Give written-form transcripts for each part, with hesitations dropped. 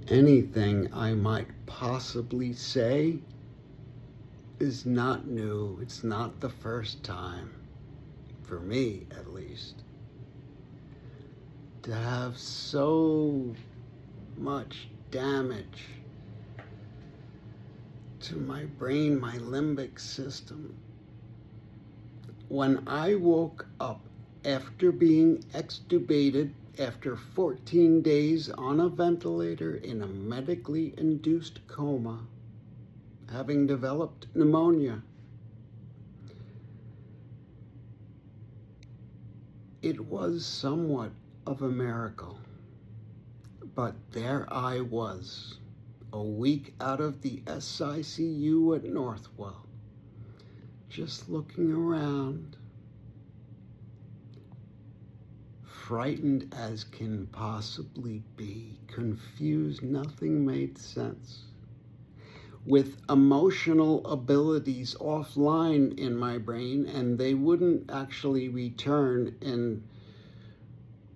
Anything I might possibly say is not new. It's not the first time, for me at least, to have so much damage to my brain, my limbic system. When I woke up after being extubated after 14 days on a ventilator in a medically induced coma, having developed pneumonia, it was somewhat of a miracle. But there I was, a week out of the SICU at Northwell, just looking around, frightened as can possibly be, confused, nothing made sense, with emotional abilities offline in my brain, and they wouldn't actually return in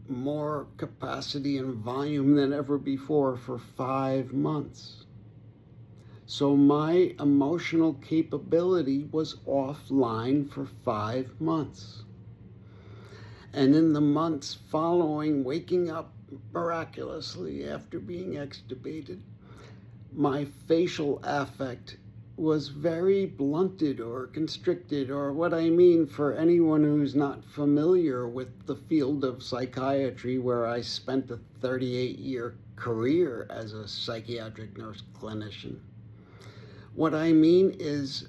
more capacity and volume than ever before for 5 months. So my emotional capability was offline for 5 months. And in the months following waking up miraculously after being extubated, my facial affect was very blunted or constricted, or what I mean for anyone who's not familiar with the field of psychiatry, where I spent a 38-year career as a psychiatric nurse clinician. What I mean is,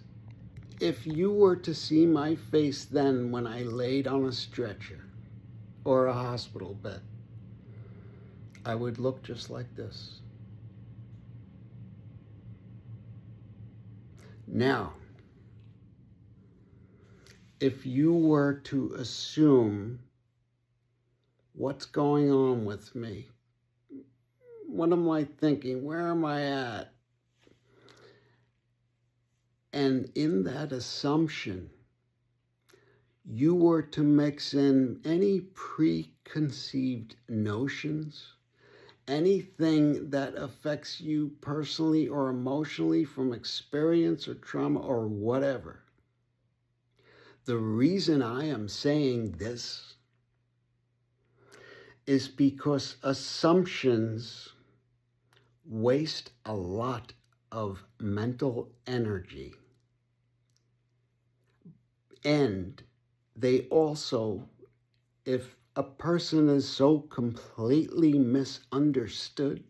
if you were to see my face then when I laid on a stretcher or a hospital bed, I would look just like this. Now, if you were to assume what's going on with me, what am I thinking? Where am I at? And in that assumption, you were to mix in any preconceived notions, anything that affects you personally or emotionally from experience or trauma or whatever. The reason I am saying this is because assumptions waste a lot of mental energy. And they also, if a person is so completely misunderstood,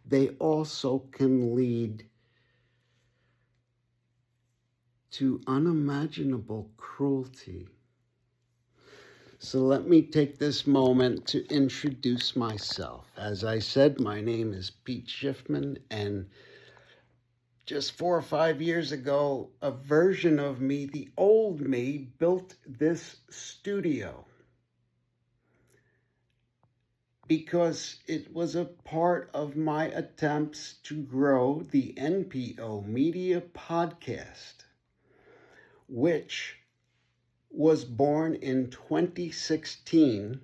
they also can lead to unimaginable cruelty. So let me take this moment to introduce myself. As I said, my name is Pete Schiffman, and just 4 or 5 years ago, a version of me, the old me, built this studio because it was a part of my attempts to grow the NPO Media Podcast, which was born in 2016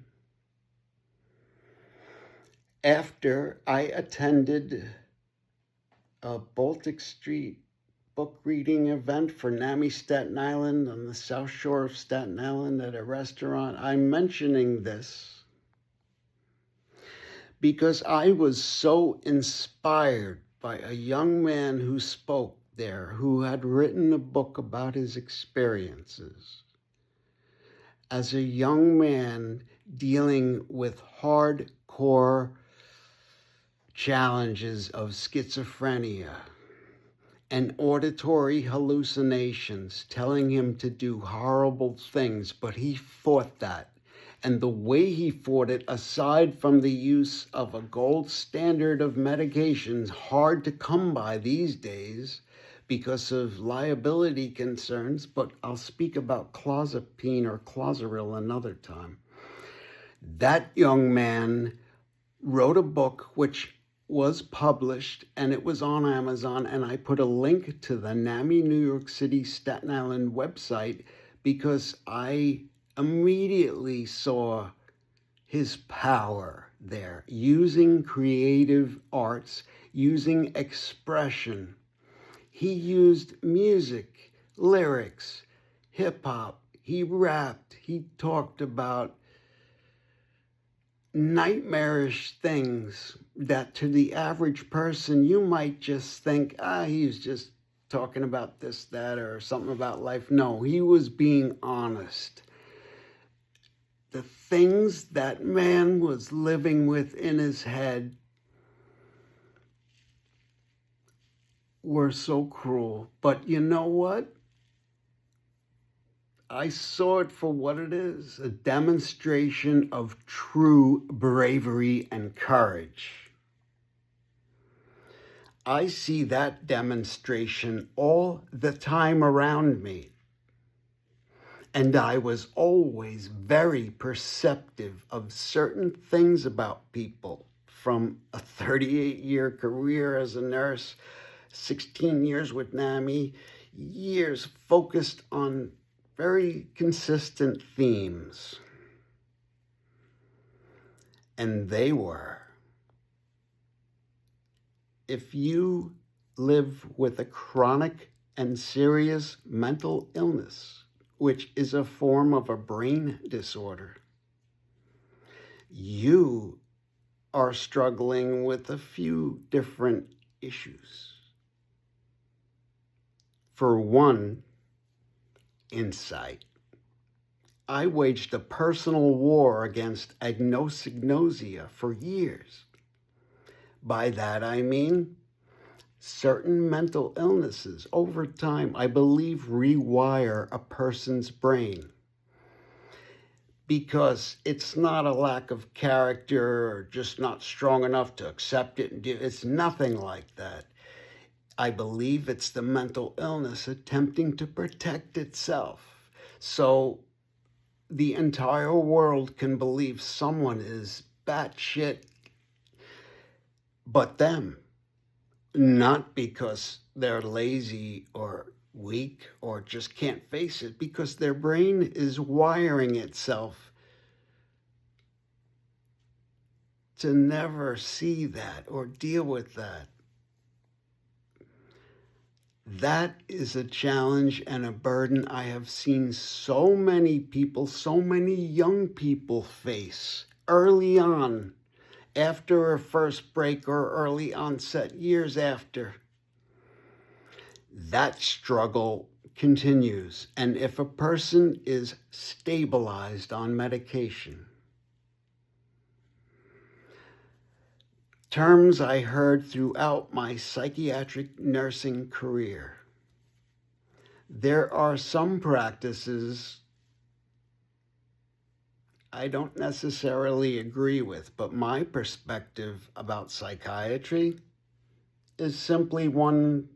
after I attended a Baltic Street book reading event for NAMI Staten Island on the South Shore of Staten Island at a restaurant. I'm mentioning this because I was so inspired by a young man who spoke there, who had written a book about his experiences as a young man dealing with hardcore challenges of schizophrenia and auditory hallucinations telling him to do horrible things, but he fought that. And the way he fought it, aside from the use of a gold standard of medications hard to come by these days because of liability concerns, but I'll speak about clozapine or clozaril another time. That young man wrote a book which was published, and it was on Amazon, and I put a link to the NAMI New York City Staten Island website because I immediately saw his power, there, using creative arts, using expression. He used music, lyrics, hip hop. He rapped. He talked about nightmarish things that to the average person you might just think, he's just talking about this, that, or something about life. No, he was being honest. The things that man was living with in his head were so cruel. But you know what? I saw it for what it is, a demonstration of true bravery and courage. I see that demonstration all the time around me. And I was always very perceptive of certain things about people, from a 38-year career as a nurse, 16 years with NAMI, years focused on very consistent themes. And they were, if you live with a chronic and serious mental illness, which is a form of a brain disorder, you are struggling with a few different issues. For one, insight. I waged a personal war against agnosignosia for years. By that I mean certain mental illnesses over time, I believe, rewire a person's brain. Because it's not a lack of character or just not strong enough to accept it and do it. It's nothing like that. I believe it's the mental illness attempting to protect itself. So the entire world can believe someone is batshit but them. Not because they're lazy or weak or just can't face it, because their brain is wiring itself to never see that or deal with that. That is a challenge and a burden I have seen so many people, so many young people face early on, after a first break or early onset, years after. That struggle continues. And if a person is stabilized on medication, terms I heard throughout my psychiatric nursing career. There are some practices I don't necessarily agree with, but my perspective about psychiatry is simply one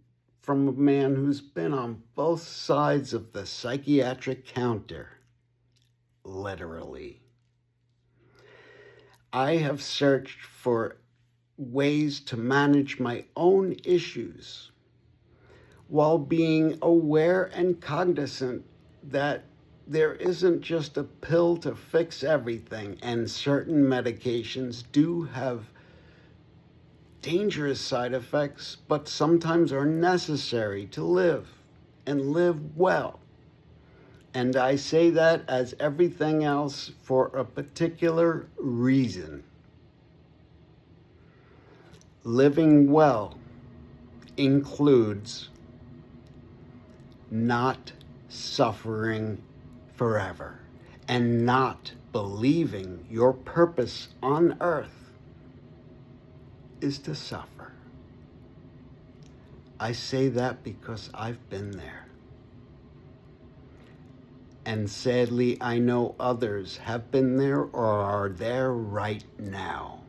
from a man who's been on both sides of the psychiatric counter, literally. I have searched for ways to manage my own issues while being aware and cognizant that there isn't just a pill to fix everything, and certain medications do have dangerous side effects, but sometimes are necessary to live and live well. And I say that as everything else for a particular reason. Living well includes not suffering forever and not believing your purpose on earth is to suffer. I say that because I've been there. And sadly, I know others have been there or are there right now,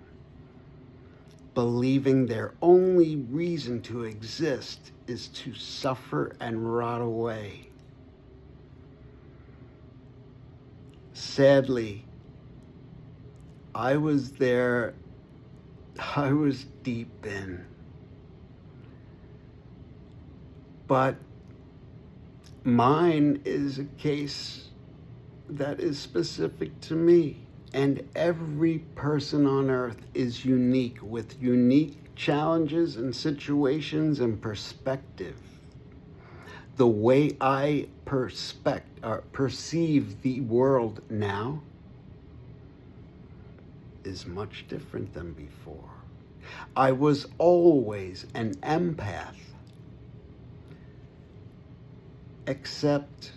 believing their only reason to exist is to suffer and rot away. Sadly, I was there. I was deep in. But mine is a case that is specific to me. And every person on earth is unique with unique challenges and situations and perspective. The way I perceive the world now is much different than before. I was always an empath, except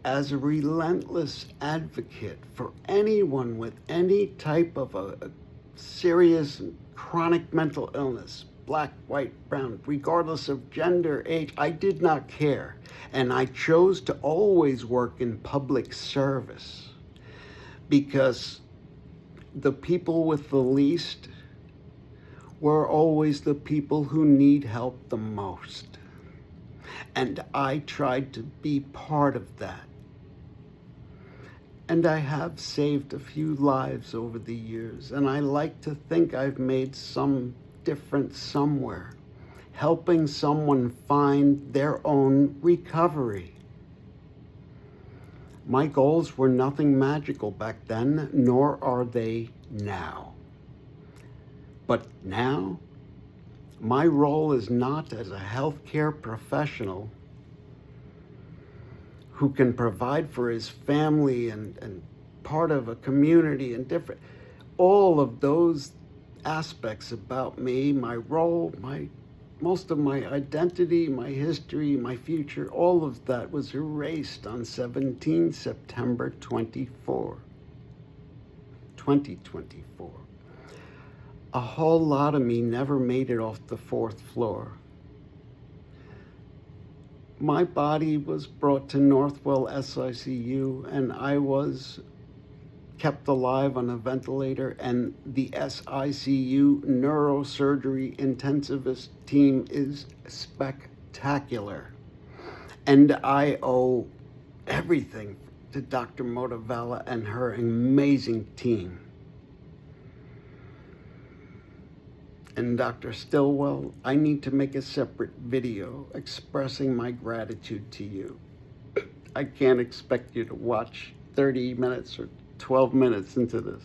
as a relentless advocate for anyone with any type of a serious and chronic mental illness, black, white, brown, regardless of gender, age, I did not care. And I chose to always work in public service because the people with the least were always the people who need help the most. And I tried to be part of that. And I have saved a few lives over the years, and I like to think I've made some difference somewhere, helping someone find their own recovery. My goals were nothing magical back then, nor are they now. But now, my role is not as a healthcare professional who can provide for his family and part of a community and different, all of those aspects about me, my role, most of my identity, my history, my future, all of that was erased on 17 September 2024. A whole lot of me never made it off the 4th floor. My body was brought to Northwell SICU, and I was kept alive on a ventilator, and the SICU neurosurgery intensivist team is spectacular. And I owe everything to Dr. Motivella and her amazing team. And Dr. Stillwell, I need to make a separate video expressing my gratitude to you. I can't expect you to watch 30 minutes or 12 minutes into this.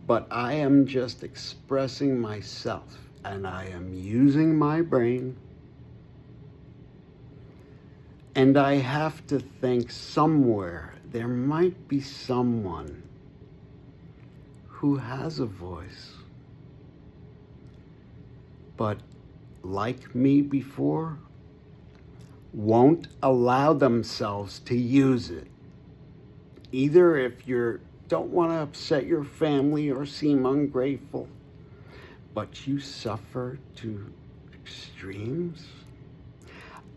But I am just expressing myself, and I am using my brain. And I have to think somewhere there might be someone who has a voice, but like me before, won't allow themselves to use it. Either if you don't want to upset your family or seem ungrateful, but you suffer to extremes.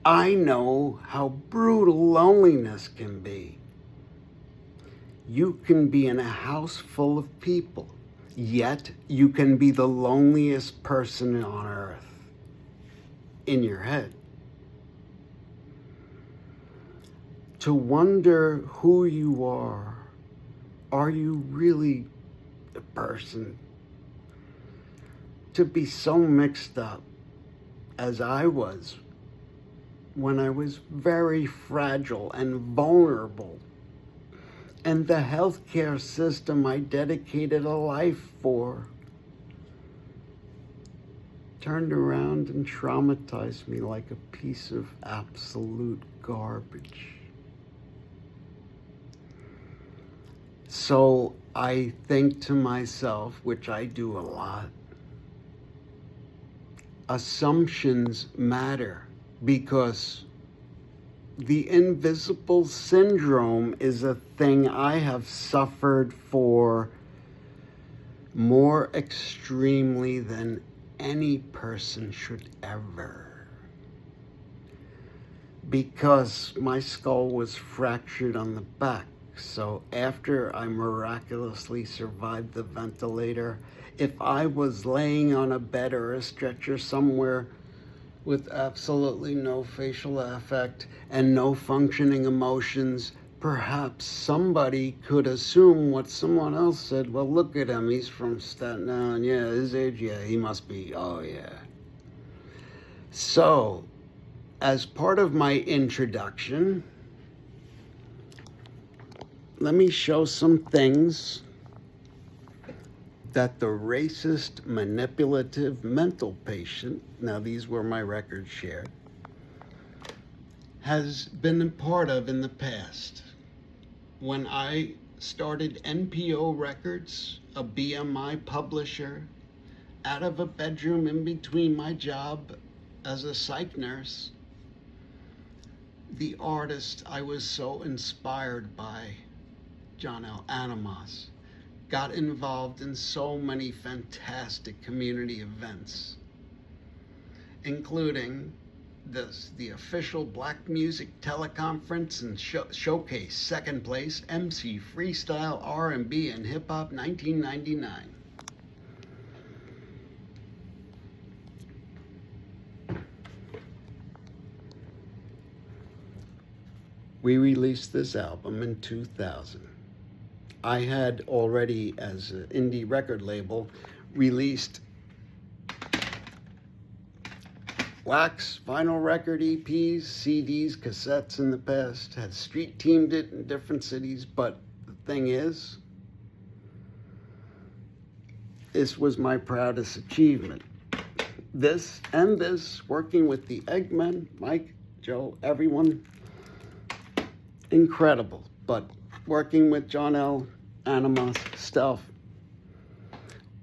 I know how brutal loneliness can be. You can be in a house full of people, yet you can be the loneliest person on earth in your head. To wonder who you are you really a person? To be so mixed up as I was when I was very fragile and vulnerable, and the healthcare system I dedicated a life for turned around and traumatized me like a piece of absolute garbage. So I think to myself, which I do a lot, assumptions matter, because the invisible syndrome is a thing I have suffered for more extremely than any person should ever. Because my skull was fractured on the back. So after I miraculously survived the ventilator, if I was laying on a bed or a stretcher somewhere with absolutely no facial affect and no functioning emotions, perhaps somebody could assume what someone else said. Well, look at him, he's from Staten Island. Yeah, his age, yeah, he must be, oh yeah. So, as part of my introduction, let me show some things that the racist, manipulative mental patient, now these were my records shared, has been a part of in the past. When I started NPO Records, a BMI publisher, out of a bedroom in between my job as a psych nurse, the artist I was so inspired by, John L. Animas, got involved in so many fantastic community events, including the official Black Music Teleconference and Showcase, second place, MC Freestyle R&B and Hip Hop 1999. We released this album in 2000. I had already, as an indie record label, released wax, vinyl record EPs, CDs, cassettes in the past, had street teamed it in different cities, but the thing is, this was my proudest achievement. This, working with the Eggmen, Mike, Joe, everyone, incredible. But working with John L. Animas stuff,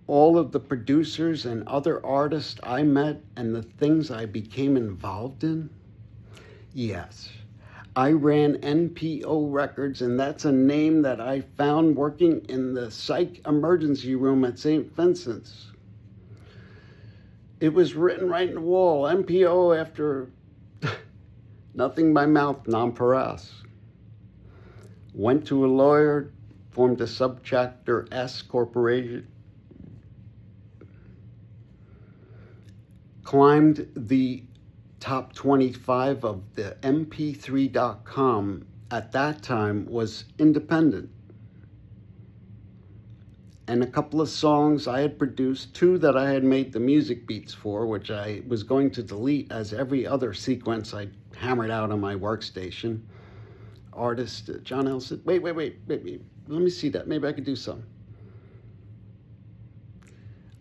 all of the producers and other artists I met and the things I became involved in, yes. I ran NPO Records, and that's a name that I found working in the psych emergency room at St. Vincent's. It was written right in the wall, NPO after nothing by mouth, non-paras. Went to a lawyer, formed a subchapter S corporation, climbed the top 25 of the mp3.com. At that time was independent. And a couple of songs I had produced, two that I had made the music beats for, which I was going to delete as every other sequence I hammered out on my workstation. Artist John L. said, wait, let me see that. Maybe I could do something.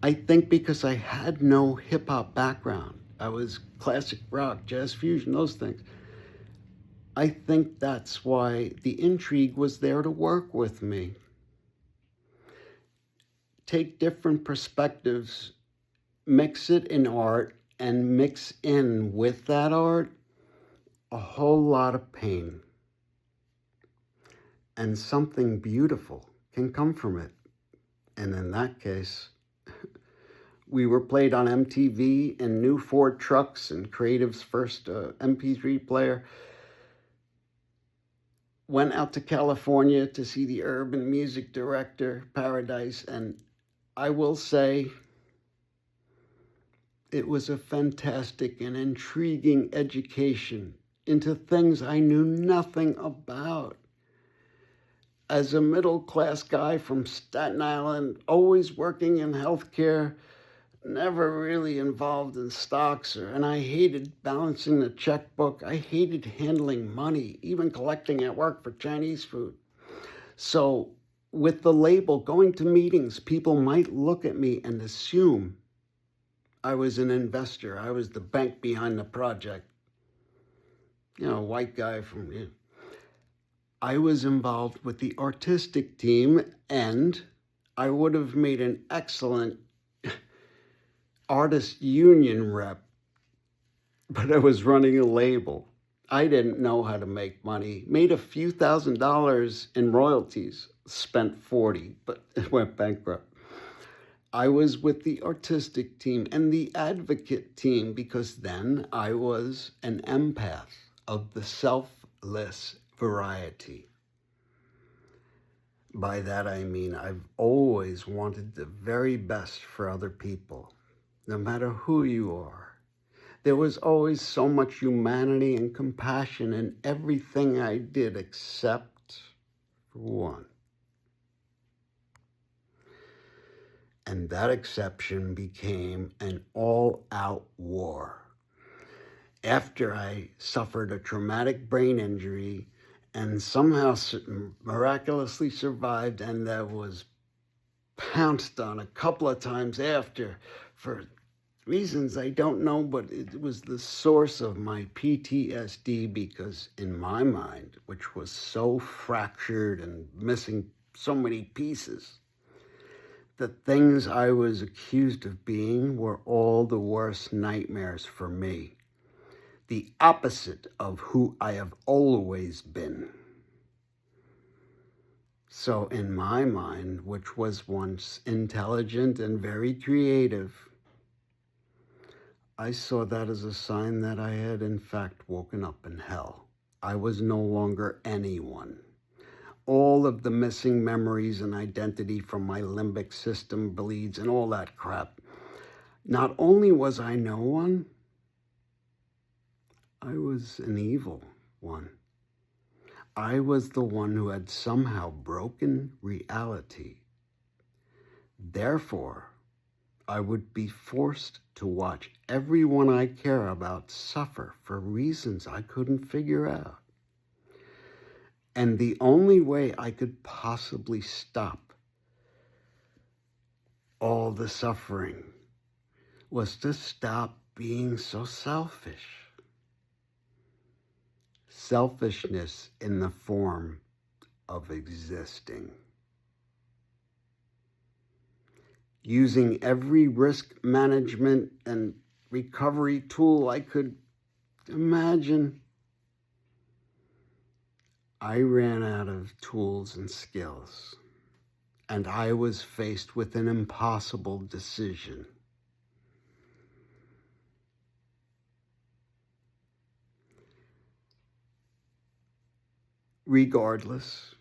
I think because I had no hip hop background, I was classic rock, jazz fusion, those things. I think that's why the intrigue was there to work with me. Take different perspectives, mix it in art, and mix in with that art a whole lot of pain. And something beautiful can come from it. And in that case, we were played on MTV in new Ford trucks and Creative's first MP3 player. Went out to California to see the urban music director, Paradise, and I will say it was a fantastic and intriguing education into things I knew nothing about. As a middle-class guy from Staten Island, always working in healthcare, never really involved in stocks, and I hated balancing the checkbook. I hated handling money, even collecting at work for Chinese food. So with the label, going to meetings, people might look at me and assume I was an investor. I was the bank behind the project. White guy from... I was involved with the artistic team, and I would have made an excellent artist union rep, but I was running a label. I didn't know how to make money. Made a few $1,000s in royalties, spent 40, but it went bankrupt. I was with the artistic team and the advocate team because then I was an empath of the selfless variety. By that I mean I've always wanted the very best for other people, no matter who you are. There was always so much humanity and compassion in everything I did except for one. And that exception became an all-out war. After I suffered a traumatic brain injury and somehow miraculously survived, and that was pounced on a couple of times after for reasons I don't know, but it was the source of my PTSD, because in my mind, which was so fractured and missing so many pieces, the things I was accused of being were all the worst nightmares for me. The opposite of who I have always been. So in my mind, which was once intelligent and very creative, I saw that as a sign that I had in fact woken up in hell. I was no longer anyone. All of the missing memories and identity from my limbic system bleeds and all that crap. Not only was I no one, I was an evil one. I was the one who had somehow broken reality. Therefore, I would be forced to watch everyone I care about suffer for reasons I couldn't figure out. And the only way I could possibly stop all the suffering was to stop being so selfish. Selfishness in the form of existing. Using every risk management and recovery tool I could imagine, I ran out of tools and skills, and I was faced with an impossible decision. Regardless,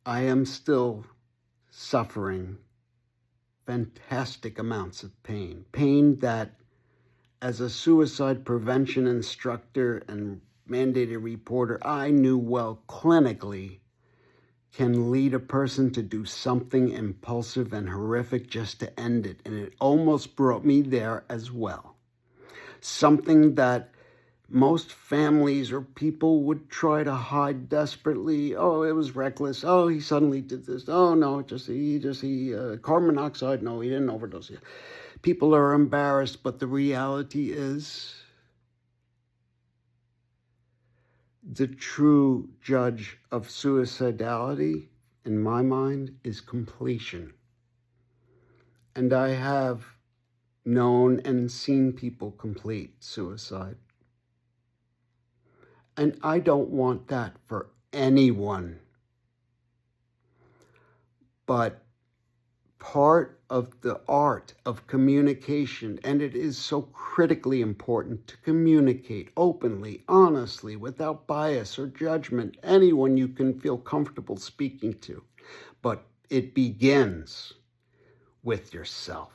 I am still suffering fantastic amounts of pain. Pain that, as a suicide prevention instructor and mandated reporter, I knew well clinically can lead a person to do something impulsive and horrific just to end it. And it almost brought me there as well. Something that most families or people would try to hide desperately. Oh, it was reckless. Oh, he suddenly did this. Oh, no, carbon monoxide. No, he didn't overdose. People are embarrassed, but the reality is the true judge of suicidality, in my mind, is completion. And I have known and seen people complete suicide. And I don't want that for anyone. But part of the art of communication, and it is so critically important to communicate openly, honestly, without bias or judgment, anyone you can feel comfortable speaking to. But it begins with yourself.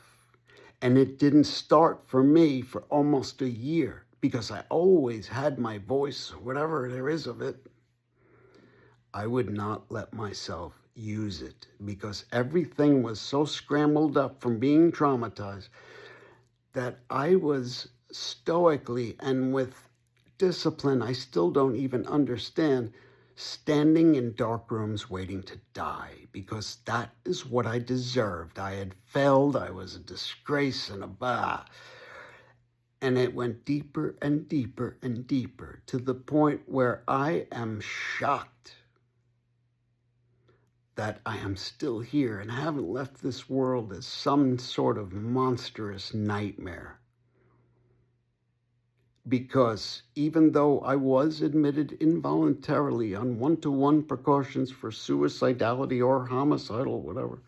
And it didn't start for me for almost a year, because I always had my voice, whatever there is of it. I would not let myself use it, because everything was so scrambled up from being traumatized that I was stoically and with discipline I still don't even understand, standing in dark rooms waiting to die, because that is what I deserved. I had failed. I was a disgrace and a bah. And it went deeper and deeper and deeper, to the point where I am shocked that I am still here and haven't left this world as some sort of monstrous nightmare. Because even though I was admitted involuntarily on one-to-one precautions for suicidality or homicidal, whatever,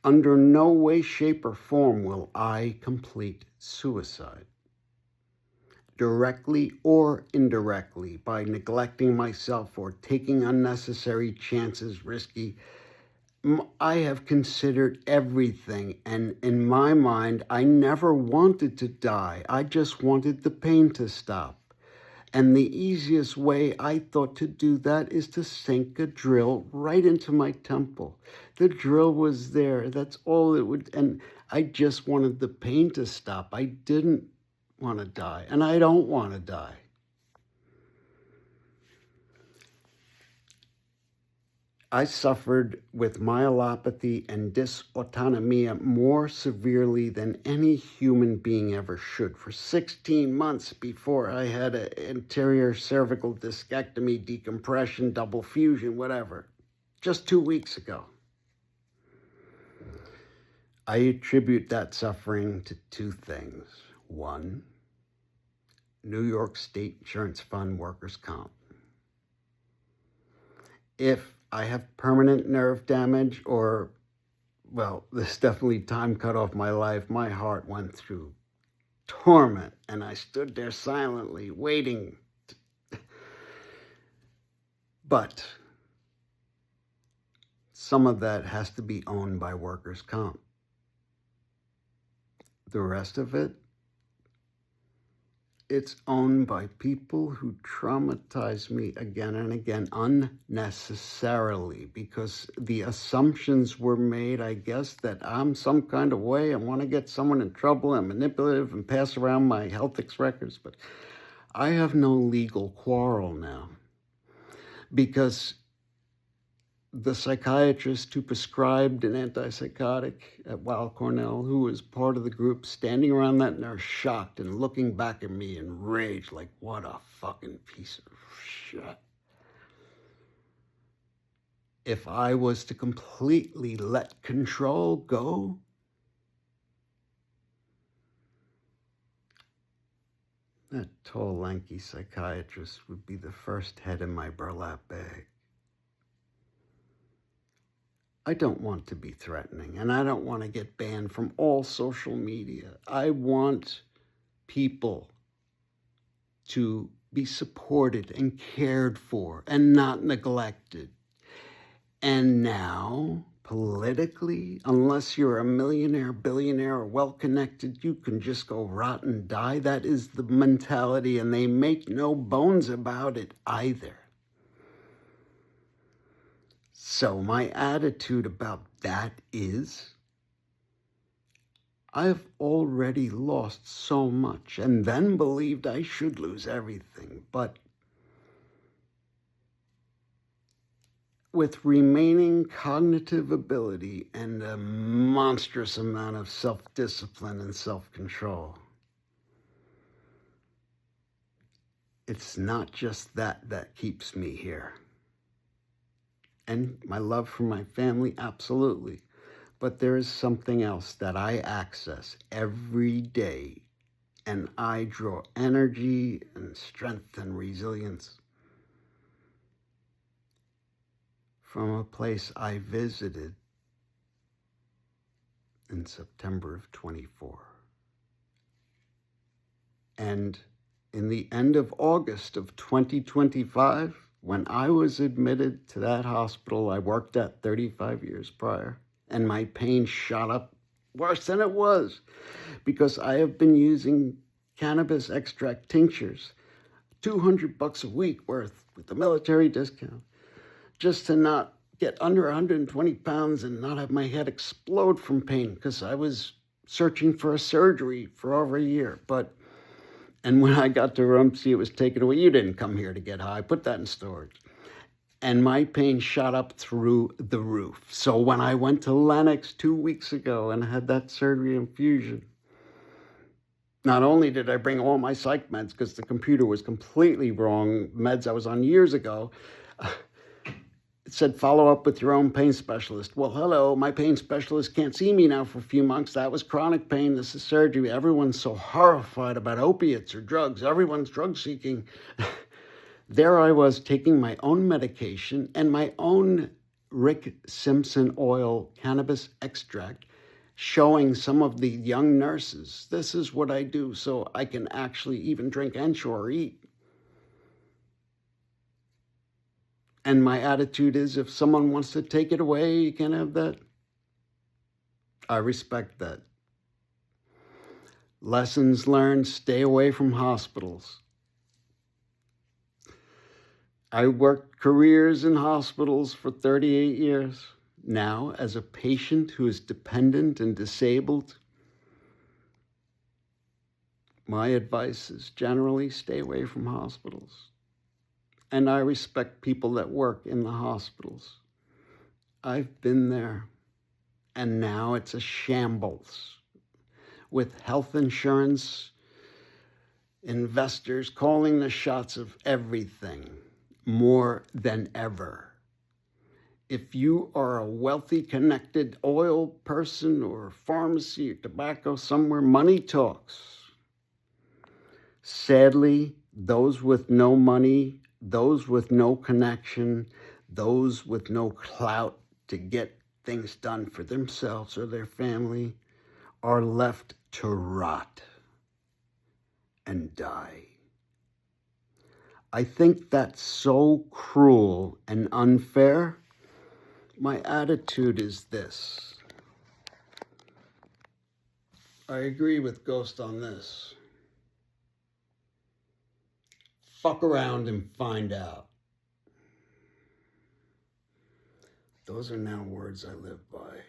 under no way, shape, or form will I complete suicide, directly or indirectly, by neglecting myself or taking unnecessary chances, risky. I have considered everything, and in my mind, I never wanted to die. I just wanted the pain to stop. And the easiest way I thought to do that is to sink a drill right into my temple. The drill was there. That's all it would. And I just wanted the pain to stop. I didn't want to die. And I don't want to die. I suffered with myelopathy and dysautonomia more severely than any human being ever should for 16 months before I had an anterior cervical discectomy, decompression, double fusion, whatever. Just 2 weeks ago. I attribute that suffering to two things. One, New York State Insurance Fund workers' comp. If I have permanent nerve damage or, well, this definitely time cut off my life, my heart went through torment and I stood there silently waiting. But some of that has to be owned by workers' comp. The rest of it, it's owned by people who traumatize me again and again unnecessarily because the assumptions were made, I guess, that I'm some kind of way and want to get someone in trouble and manipulative and pass around my health records. But I have no legal quarrel now because the psychiatrist who prescribed an antipsychotic at Weill Cornell, who was part of the group, standing around that nurse shocked and looking back at me in rage like, what a fucking piece of shit. If I was to completely let control go, that tall, lanky psychiatrist would be the first head in my burlap bag. I don't want to be threatening, and I don't want to get banned from all social media. I want people to be supported and cared for and not neglected. And now, politically, unless you're a millionaire, billionaire, or well-connected, you can just go rot and die. That is the mentality, and they make no bones about it either. So my attitude about that is, I've already lost so much and then believed I should lose everything. But with remaining cognitive ability and a monstrous amount of self-discipline and self-control, it's not just that keeps me here. And my love for my family, absolutely. But there is something else that I access every day, and I draw energy and strength and resilience from a place I visited in September of 24. And in the end of August of 2025, when I was admitted to that hospital I worked at 35 years prior, and my pain shot up worse than it was because I have been using cannabis extract tinctures, $200 a week worth with the military discount, just to not get under 120 pounds and not have my head explode from pain because I was searching for a surgery for over a year. And when I got to Rumsey, it was taken away. You didn't come here to get high. Put that in storage. And my pain shot up through the roof. So when I went to Lenox 2 weeks ago and had that surgery infusion, not only did I bring all my psych meds because the computer was completely wrong, meds I was on years ago, it said, follow up with your own pain specialist. Well, hello, my pain specialist can't see me now for a few months. That was chronic pain. This is surgery. Everyone's so horrified about opiates or drugs. Everyone's drug seeking. There I was taking my own medication and my own Rick Simpson oil cannabis extract, showing some of the young nurses, this is what I do so I can actually even drink Ensure or eat. And my attitude is, if someone wants to take it away, you can't have that. I respect that. Lessons learned, stay away from hospitals. I worked careers in hospitals for 38 years. Now, as a patient who is dependent and disabled, my advice is generally stay away from hospitals. And I respect people that work in the hospitals. I've been there, and now it's a shambles. With health insurance, investors calling the shots of everything more than ever. If you are a wealthy, connected oil person or pharmacy or tobacco somewhere, money talks. Sadly, those with no money, those with no connection, those with no clout to get things done for themselves or their family are left to rot and die. I think that's so cruel and unfair. My attitude is this. I agree with Ghost on this. Fuck around and find out. Those are now words I live by.